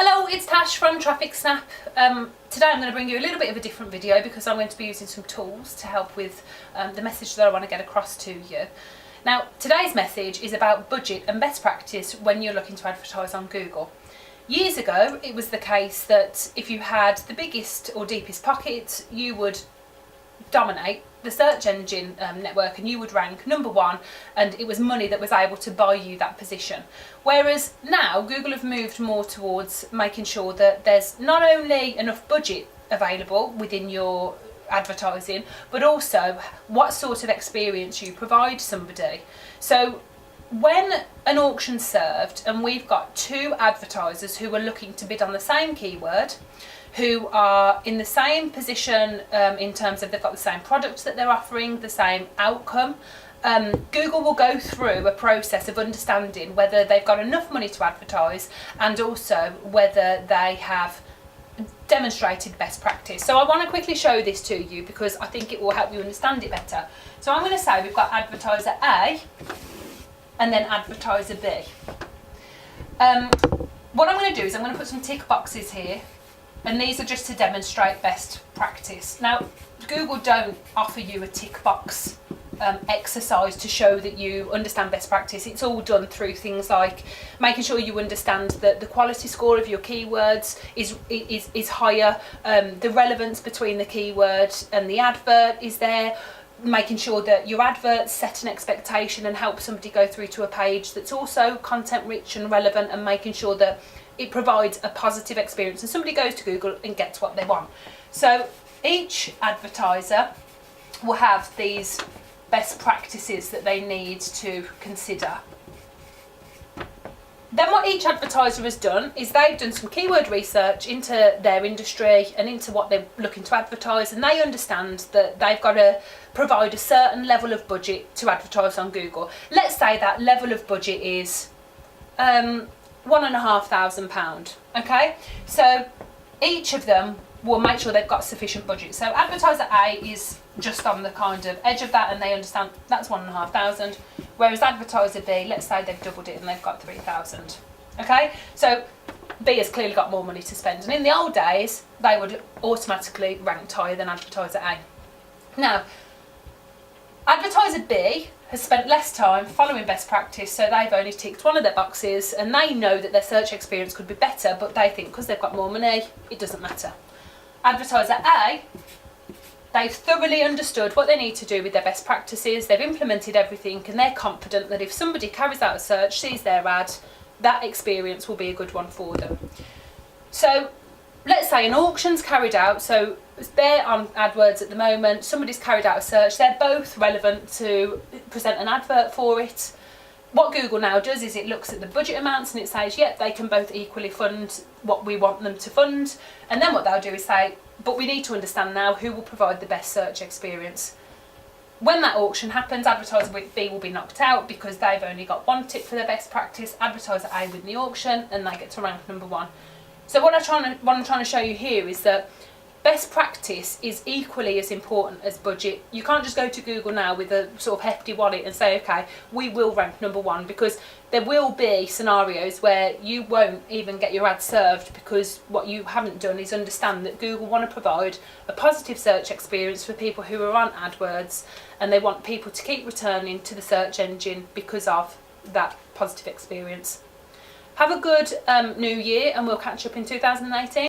Hello, it's Tash from Traffic Snap. Today I'm going to bring you a little bit of a different video because I'm going to be using some tools to help with the message that I want to get across to you. Now, today's message is about budget and best practice when you're looking to advertise on Google. Years ago, it was the case that if you had the biggest or deepest pockets, you would dominate the search engine network and you would rank #1, and it was money that was able to buy you that position. Whereas now Google have moved more towards making sure that there's not only enough budget available within your advertising, but also what sort of experience you provide somebody. So when an auction's served and we've got two advertisers who are looking to bid on the same keyword, who are in the same position in terms of they've got the same products that they're offering, the same outcome, Google will go through a process of understanding whether they've got enough money to advertise and also whether they have demonstrated best practice. So I want to quickly show this to you because I think it will help you understand it better. So I'm going to say we've got advertiser A and then advertiser B. What I'm going to do is I'm going to put some tick boxes here, and these are just to demonstrate best practice. Now, Google don't offer you a tick box exercise to show that you understand best practice. It's all done through things like making sure you understand that the quality score of your keywords is higher, the relevance between the keyword and the advert is there, making sure that your adverts set an expectation and help somebody go through to a page that's also content rich and relevant, and making sure that it provides a positive experience and somebody goes to Google and gets what they want. So each advertiser will have these best practices that they need to consider. Then what each advertiser has done is they've done some keyword research into their industry and into what they're looking to advertise, and they understand that they've got to provide a certain level of budget to advertise on Google. Let's say that level of budget is £1,500, okay? So each of them will make sure they've got sufficient budget. So advertiser A is just on the kind of edge of that and they understand that's £1,500, whereas advertiser B, let's say they've doubled it and they've got £3,000, okay? So B has clearly got more money to spend, and in the old days they would automatically rank higher than advertiser A. Now, advertiser B has spent less time following best practice, so they've only ticked one of their boxes and they know that their search experience could be better, but they think because they've got more money, it doesn't matter. Advertiser A, they've thoroughly understood what they need to do with their best practices, they've implemented everything, and they're confident that if somebody carries out a search, sees their ad, that experience will be a good one for them. So let's say an auction's carried out, so they're on AdWords at the moment, somebody's carried out a search, they're both relevant to present an advert for it. What Google now does is it looks at the budget amounts and it says, yep, they can both equally fund what we want them to fund. And then what they'll do is say, but we need to understand now who will provide the best search experience. When that auction happens, advertiser B will be knocked out because they've only got one tip for their best practice, advertiser A win the auction and they get to rank #1. So what I'm trying to show you here is that best practice is equally as important as budget. You can't just go to Google now with a sort of hefty wallet and say, okay, we will rank #1, because there will be scenarios where you won't even get your ad served because what you haven't done is understand that Google want to provide a positive search experience for people who are on AdWords, and they want people to keep returning to the search engine because of that positive experience. Have a good new year, and we'll catch up in 2018.